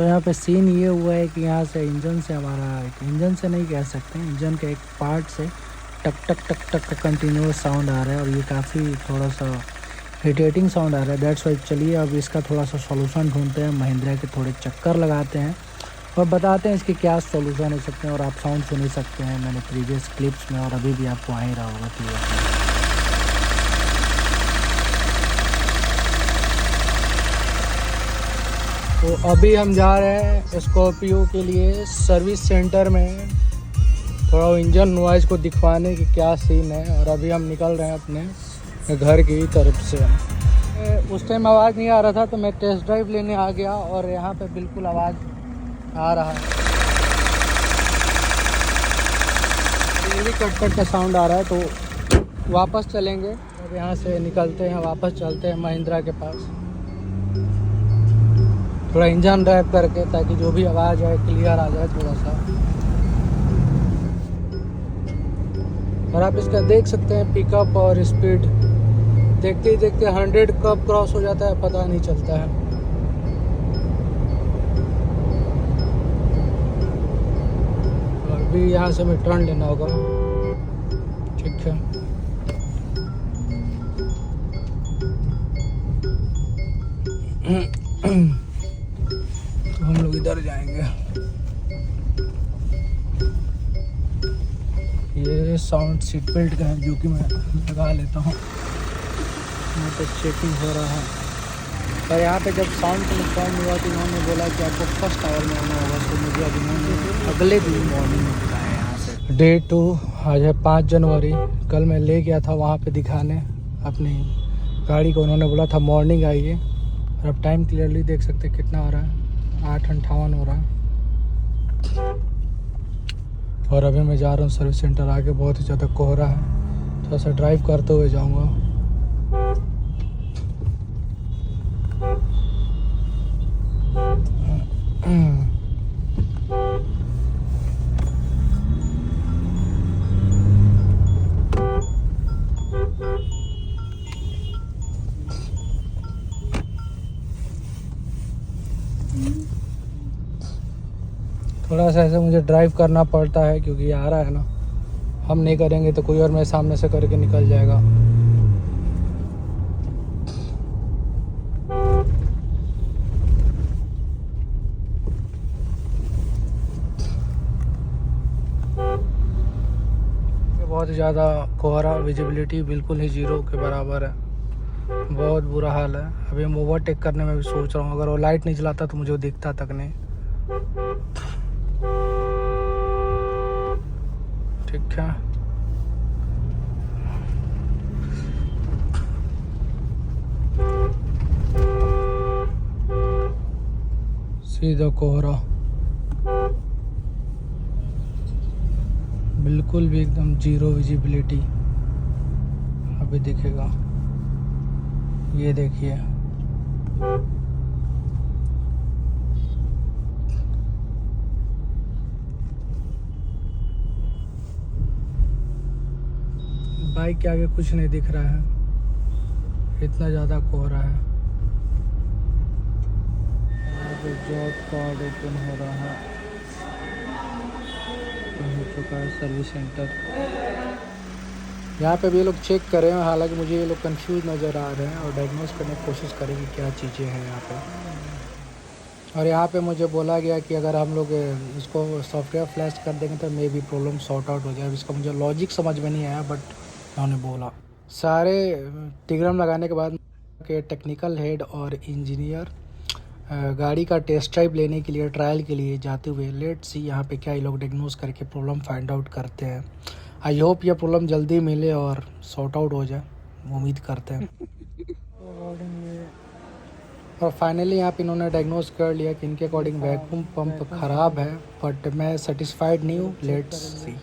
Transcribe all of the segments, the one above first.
तो यहाँ पे सीन ये हुआ है कि यहाँ से इंजन से हमारा, इंजन से नहीं कह सकते, इंजन के एक पार्ट से टक टक टक टक का कंटिन्यूस साउंड आ रहा है और ये काफ़ी थोड़ा सा इरिटेटिंग साउंड आ रहा है। दैट्स वाई चलिए अब इसका थोड़ा सा सॉल्यूशन ढूंढते हैं, महिंद्रा के थोड़े चक्कर लगाते हैं और बताते हैं इसके क्या सॉल्यूशन हो सकते हैं। और आप साउंड सुन ही सकते हैं मैंने प्रीवियस क्लिप्स में, और अभी भी आपको आ ही रहा होगा क्लियर। तो अभी हम जा रहे हैं स्कॉर्पियो के लिए सर्विस सेंटर में, थोड़ा इंजन नॉइज़ को दिखवाने की क्या सीन है। और अभी हम निकल रहे हैं अपने घर की तरफ से। उस टाइम आवाज़ नहीं आ रहा था तो मैं टेस्ट ड्राइव लेने आ गया और यहाँ पे बिल्कुल आवाज़ आ रहा है, ये भी कट कट का साउंड आ रहा है। तो वापस चलेंगे, अब यहाँ से निकलते हैं, वापस चलते हैं महिंद्रा के पास, थोड़ा इंजन ड्राइव करके ताकि जो भी आवाज़ आए क्लियर आ जाए थोड़ा सा। और आप इसका देख सकते हैं पिकअप और स्पीड, देखते ही देखते 100 कब क्रॉस हो जाता है पता नहीं चलता है। और भी यहाँ से हमें टर्न लेना होगा, ठीक है। तो हम लोग इधर जाएंगे। ये साउंड सीट बेल्ट का है जो कि मैं लगा लेता हूँ। यहाँ पे चेकिंग हो रहा है और यहाँ पे जब साउंड का नुकसान हुआ तो इन्होंने बोला कि आपको फर्स्ट आवर में आना होगा। तो मुझे अब इन्होंने अगले दिन मॉर्निंग में बुलाया यहाँ से। डे 2 आज है 5 जनवरी। कल मैं ले गया था वहाँ पे दिखाने अपनी गाड़ी को, उन्होंने बोला था मॉर्निंग आइए। और अब टाइम क्लियरली देख सकते कितना हो रहा है, 8:58 हो रहा है। और अभी मैं जा रहा हूँ सर्विस सेंटर, आके बहुत ही ज़्यादा कोहरा है, थोड़ा सा ड्राइव करते हुए जाऊँगा। थोड़ा सा ऐसे मुझे ड्राइव करना पड़ता है क्योंकि ये आ रहा है ना, हम नहीं करेंगे तो कोई और मेरे सामने से करके निकल जाएगा। बहुत ज़्यादा कोहरा, विजिबिलिटी बिल्कुल ही ज़ीरो के बराबर है, बहुत बुरा हाल है। अभी हम ओवरटेक करने में भी सोच रहा हूँ, अगर वो लाइट नहीं जलाता तो मुझे वो दिखता तक नहीं। ठीक है, सीधा कोहरा, बिल्कुल भी एकदम जीरो विजिबिलिटी। अभी दिखेगा, ये देखिए। बाइक के आगे कुछ नहीं दिख रहा है, इतना ज़्यादा कोहरा है। जॉब कार्ड ओपन हो रहा है, हो चुका है सर्विस सेंटर। यहाँ पे भी ये लोग चेक कर रहे हैं, हालांकि मुझे ये लोग कंफ्यूज नज़र आ रहे हैं और डायग्नोस करने की कोशिश करेंगे क्या चीज़ें हैं यहाँ पे। और यहाँ पे मुझे बोला गया कि अगर हम लोग इसको सॉफ्टवेयर फ्लैश कर देंगे तो मे भी प्रॉब्लम सॉर्ट आउट हो जाए। इसका मुझे लॉजिक समझ में नहीं आया, बट उन्होंने बोला। सारे टिग्रम लगाने के बाद के टेक्निकल हेड और इंजीनियर गाड़ी का टेस्ट ड्राइव लेने के लिए, ट्रायल के लिए जाते हुए, लेट्स सी यहाँ पे क्या ये लोग डायग्नोस करके प्रॉब्लम फाइंड आउट करते हैं। आई होप ये प्रॉब्लम जल्दी मिले और सॉर्ट आउट हो जाए, उम्मीद करते हैं। और फाइनली यहाँ पे इन्होंने डायग्नोस कर लिया कि इनके अकॉर्डिंग वैक्यूम पंप ख़राब है, बट मैं सेटिस्फाइड नहीं हूँ। Let's see.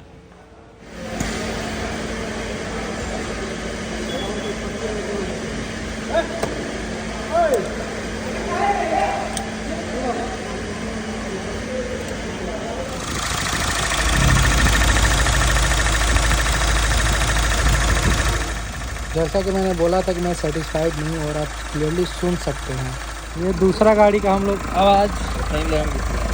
जैसा कि मैंने बोला था कि मैं सेटिस्फाइड नहीं हूँ और आप क्लियरली सुन सकते हैं। ये दूसरा गाड़ी का हम लोग आवाज़ कहीं लैंड दिख रहा है।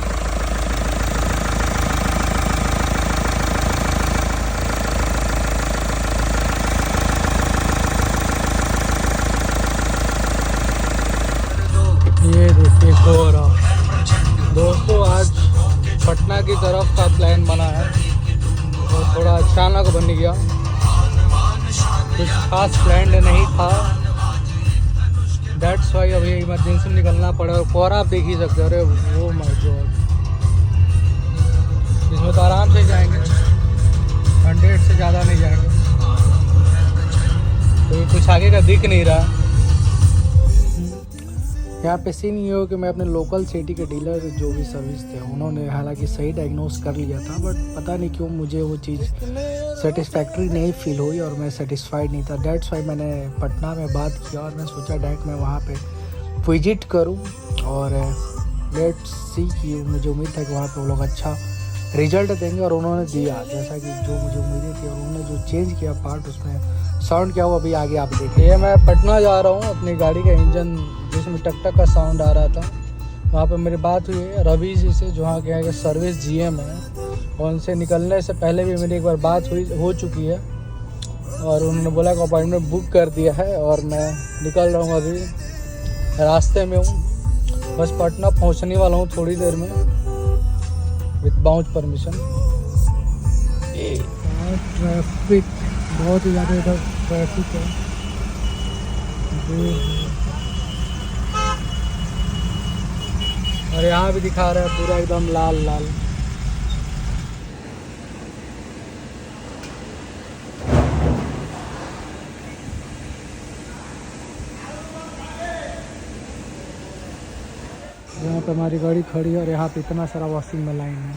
ये देखिए कोहरा। दोस्तों आज पटना की तरफ का प्लान बना है और थोड़ा अचानक बन गया, कुछ खास प्लान नहीं था। दैट्स वाई अभी इमरजेंसी में निकलना पड़ा। और कोहरा आप देख ही सकते हो। अरे वो माय गॉड, इसमें तो आराम से जाएंगे, 100 से ज़्यादा नहीं जाएंगे। तो कुछ आगे का दिख नहीं रहा। यहाँ पे सीन ये हो कि मैं अपने लोकल सिटी के डीलर जो भी सर्विस थे उन्होंने हालांकि सही डायग्नोस कर लिया था, बट पता नहीं क्यों मुझे वो चीज़ सेटिस्फैक्ट्री नहीं फील हुई और मैं सेटिस्फाइड नहीं था। डेट्स वाई मैंने पटना में बात किया और मैं सोचा डायरेक्ट मैं वहाँ पे विजिट करूँ और लेट्स सी कि मुझे उम्मीद था कि वहाँ पे वो लोग अच्छा रिजल्ट देंगे और उन्होंने दिया जैसा कि जो मुझे उम्मीदें थी। और उन्होंने जो चेंज किया पार्ट उसमें साउंड क्या हुआ अभी आगे आप देखिए। मैं पटना जा रहा हूँ, अपनी गाड़ी का इंजन जिसमें टक टक का साउंड आ रहा था वहाँ पे मेरी बात हुई है रवि जी से, जो वहाँ के सर्विस जीएम है। और उनसे निकलने से पहले भी मेरी एक बार बात हो चुकी है और उन्होंने बोला कि अपॉइंटमेंट बुक कर दिया है और मैं निकल रहा हूँ, अभी रास्ते में हूँ, बस पटना पहुँचने वाला हूँ थोड़ी देर में विद बाउंस परमिशन। ट्रैफिक बहुत ही ज़्यादा इधर ट्रैफिक है। और यहाँ भी दिखा रहा है पूरा एकदम लाल लाल। यहाँ पे हमारी गाड़ी खड़ी है और यहाँ पे इतना सारा वॉशिंग में लाइन है,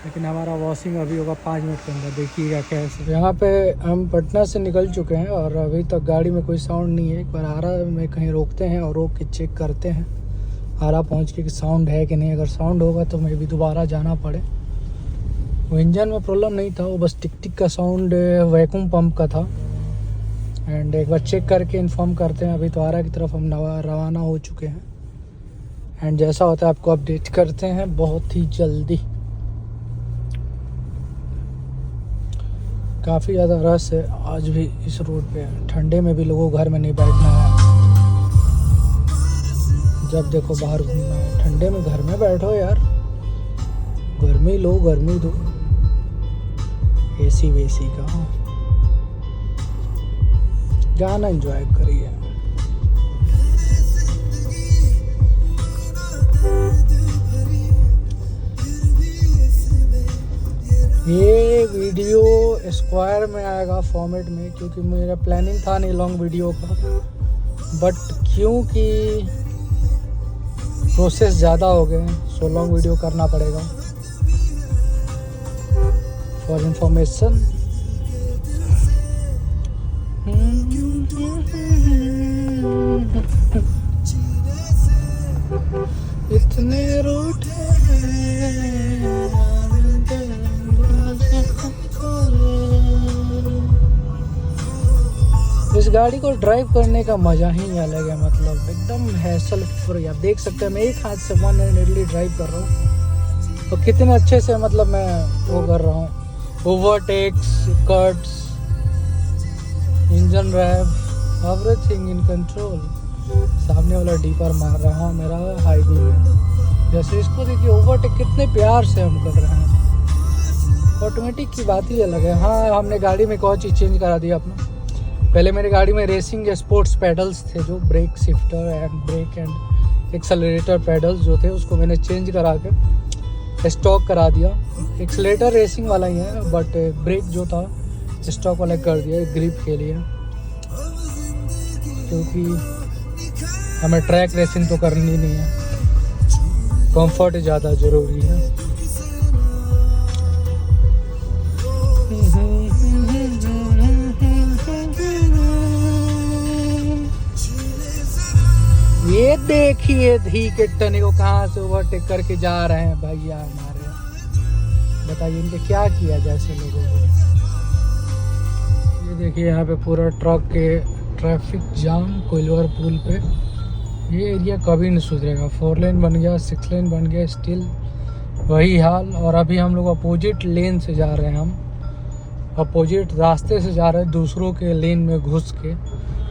लेकिन हमारा वॉशिंग अभी होगा 5 मिनट के अंदर। देखिएगा कैसे। यहाँ पे हम पटना से निकल चुके हैं और अभी तक गाड़ी में कोई साउंड नहीं है। एक बार आरा में कहीं रोकते हैं और रोक के चेक करते हैं आरा पहुँच के कि साउंड है कि नहीं। अगर साउंड होगा तो मैं भी दोबारा जाना पड़े। वो इंजन में प्रॉब्लम नहीं था, वो बस टिक टिक का साउंड वैक्यूम पंप का था। एंड एक बार चेक करके इन्फॉर्म करते हैं। अभी तो आरा की तरफ हम रवाना हो चुके हैं एंड जैसा होता है आपको अपडेट करते हैं बहुत ही जल्दी। काफ़ी ज़्यादा रश है आज भी इस रोड पे। ठंडे में भी लोगों को घर में नहीं बैठना है, जब देखो बाहर घूमना है। ठंडे में घर में बैठो यार, गर्मी लो गर्मी दो, एसी वेसी का गाना एंजॉय करिए। ये वीडियो स्क्वायर में आएगा फॉर्मेट में, क्योंकि मेरा प्लानिंग था नहीं लॉन्ग वीडियो का, बट क्योंकि प्रोसेस ज़्यादा हो गए सो लॉन्ग वीडियो करना पड़ेगा फॉर इंफॉर्मेशन। इतने रूठ इस गाड़ी को ड्राइव करने का मज़ा ही अलग है, मतलब एकदम हैसल फ्री। आप देख सकते हैं मैं एक हाथ से 1 हैंडेडली ड्राइव कर रहा हूँ और कितने अच्छे से मतलब मैं वो कर रहा हूँ, overtakes, cuts, engine rap, everything in control. सामने वाला डीपर मार रहा हूँ मेरा हाईवे में, जैसे इसको देखिए ओवरटेक कितने प्यार से हम कर रहे हैं। ऑटोमेटिक की बात ही अलग है। हाँ, हमने गाड़ी में एक और चीज़ चेंज करा दिया अपना। पहले मेरी गाड़ी में रेसिंग स्पोर्ट्स पेडल्स थे, जो brake shifter and brake and accelerator pedals जो थे उसको मैंने चेंज करा के स्टॉक करा दिया। एक्सेलरेटर रेसिंग वाला ही है, बट ब्रेक जो था स्टॉक वाला कर दिया ग्रिप के लिए, क्योंकि हमें ट्रैक रेसिंग तो करनी नहीं है, कंफर्ट ज़्यादा ज़रूरी है। ये देखिए धी के टने को कहाँ से ओवरटेक करके जा रहे हैं भैया हमारे। बताइए इनके क्या किया जाए ऐसे लोगों को। ये देखिए यहाँ पे पूरा ट्रक के ट्रैफिक जाम कोइलवर पुल पे। ये एरिया कभी नहीं सुधरेगा। 4 लेन बन गया, 6 लेन बन गया, स्टिल वही हाल। और अभी हम लोग अपोजिट लेन से जा रहे हैं, हम अपोजिट रास्ते से जा रहे हैं दूसरों के लेन में घुस के,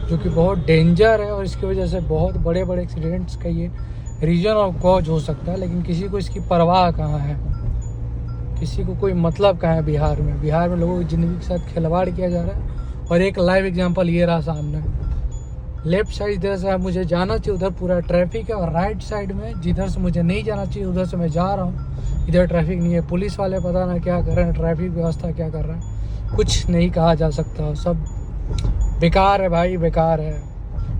जो कि बहुत डेंजर है। और इसकी वजह से बहुत बड़े बड़े एक्सीडेंट्स का ये रीजन और कॉज हो सकता है। लेकिन किसी को इसकी परवाह कहाँ है, किसी को कोई मतलब कहाँ है। बिहार में लोगों की ज़िंदगी के साथ खिलवाड़ किया जा रहा है। और एक लाइव एग्जांपल ये रहा सामने, लेफ्ट साइड इधर से मुझे जाना चाहिए, उधर पूरा ट्रैफिक है। और राइट साइड में जिधर से मुझे नहीं जाना चाहिए उधर से मैं जा रहा हूँ, इधर ट्रैफिक नहीं है। पुलिस वाले पता ना क्या कर रहे हैं, ट्रैफिक व्यवस्था क्या कर रहा है, कुछ नहीं कहा जा सकता। सब बेकार है भाई, बेकार है।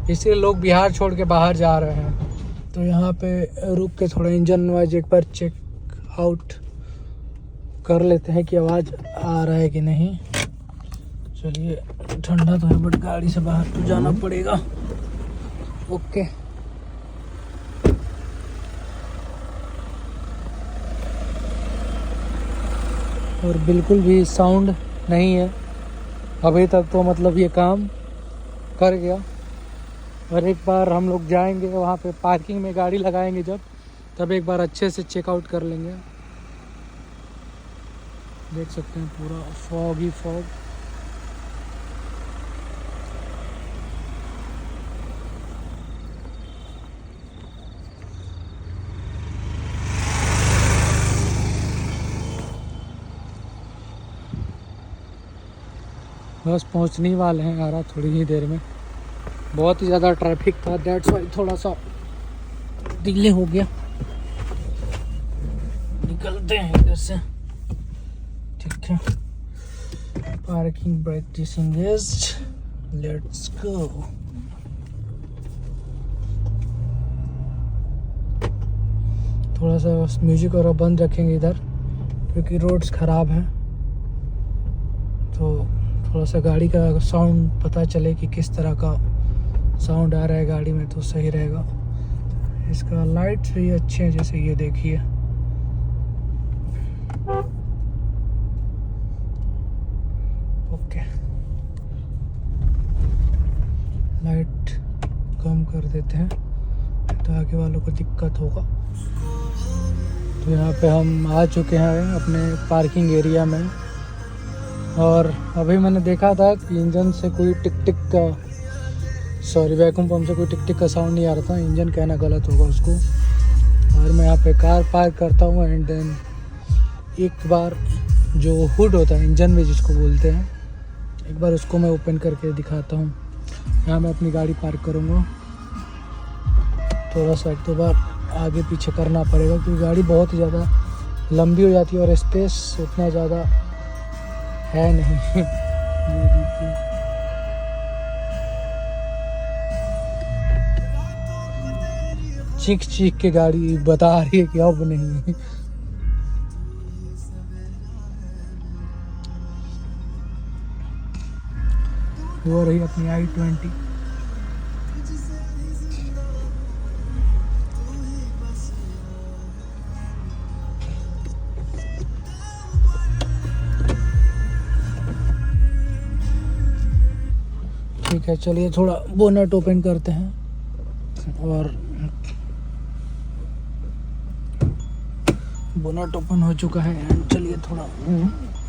इसलिए लोग बिहार छोड़ के बाहर जा रहे हैं। तो यहाँ पे रुक के थोड़ा इंजन वाइज एक बार चेक आउट कर लेते हैं कि आवाज़ आ रहा है कि नहीं। चलिए, ठंडा तो है बट गाड़ी से बाहर तो जाना पड़ेगा। ओके, और बिल्कुल भी साउंड नहीं है अभी तक, तो मतलब ये काम कर गया। और एक बार हम लोग जाएंगे वहाँ पे पार्किंग में गाड़ी लगाएंगे जब, तब एक बार अच्छे से चेकआउट कर लेंगे। देख सकते हैं पूरा फॉग ही फॉग। बस पहुंचने वाले हैं यार थोड़ी ही देर में। बहुत ही ज़्यादा ट्रैफिक था, दैट्स वाई थोड़ा सा डिले हो गया। निकलते हैं इधर से, ठीक है। Parking brake disengaged, let's go. थोड़ा सा म्यूजिक और बंद रखेंगे इधर, क्योंकि रोड्स ख़राब हैं। तो थोड़ा सा गाड़ी का साउंड पता चले कि किस तरह का साउंड आ रहा है गाड़ी में, तो सही रहेगा। इसका लाइट्स भी अच्छे हैं, जैसे ये देखिए। ओके, लाइट कम कर देते हैं तो आगे वालों को दिक्कत होगा। तो यहाँ पे हम आ चुके हैं अपने पार्किंग एरिया में। और अभी मैंने देखा था कि इंजन से कोई टिक टिक का, सॉरी वैक्यूम पंप से कोई टिक टिक का साउंड नहीं आ रहा था। इंजन कहना गलत होगा उसको। और मैं यहाँ पे कार पार्क करता हूँ एंड देन एक बार जो हुड होता है इंजन में जिसको बोलते हैं, एक बार उसको मैं ओपन करके दिखाता हूँ। यहाँ मैं अपनी गाड़ी पार्क करूँगा। थोड़ा सा एक दो बार आगे पीछे करना पड़ेगा क्योंकि गाड़ी बहुत ही ज़्यादा लंबी हो जाती है और स्पेस उतना ज़्यादा है नहीं। ये देखिए, चीख चीख के गाड़ी बता रही है कि अब नहीं। वो रही अपनी i20। ठीक है, चलिए थोड़ा बोनट ओपन करते हैं। और बोनट ओपन हो चुका है एंड चलिए थोड़ा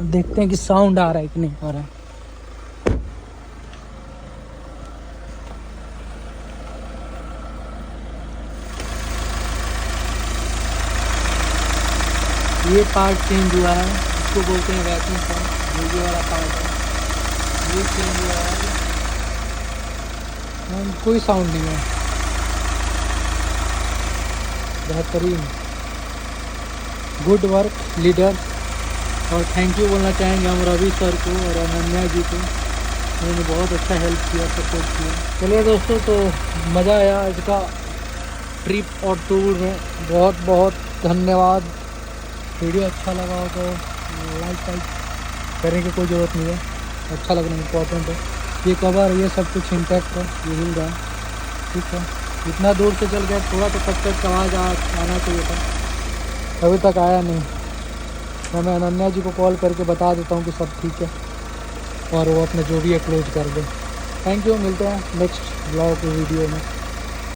देखते हैं कि साउंड आ रहा है कि नहीं आ रहा है। ये पार्ट चेंज हुआ है, इसको बोलते हैं वैक्यूम पंप। ये वाला पार्ट है, ये चेंज हुआ है। कोई साउंड नहीं है, बेहतरीन, गुड वर्क लीडर। और थैंक यू बोलना चाहेंगे हम रवि सर को और अनन्या जी को, उन्होंने बहुत अच्छा हेल्प किया, सपोर्ट किया। चलिए दोस्तों, तो मज़ा आया इसका ट्रिप और टूर में। बहुत बहुत धन्यवाद। वीडियो अच्छा लगा हो तो लाइक करने की कोई ज़रूरत नहीं है, अच्छा लगना इम्पोर्टेंट है। ये कवर ये सब कुछ इंटैक्ट है, ये हिल रहा है, ठीक है। इतना दूर से चल गया, थोड़ा तो कट आवाज़ आना चाहिए था, अभी तक आया नहीं। मैं अनन्या जी को कॉल करके बता देता हूँ कि सब ठीक है और वो अपने जो भी है क्लोज कर दे। थैंक यू, मिलते हैं नेक्स्ट ब्लॉग वीडियो में।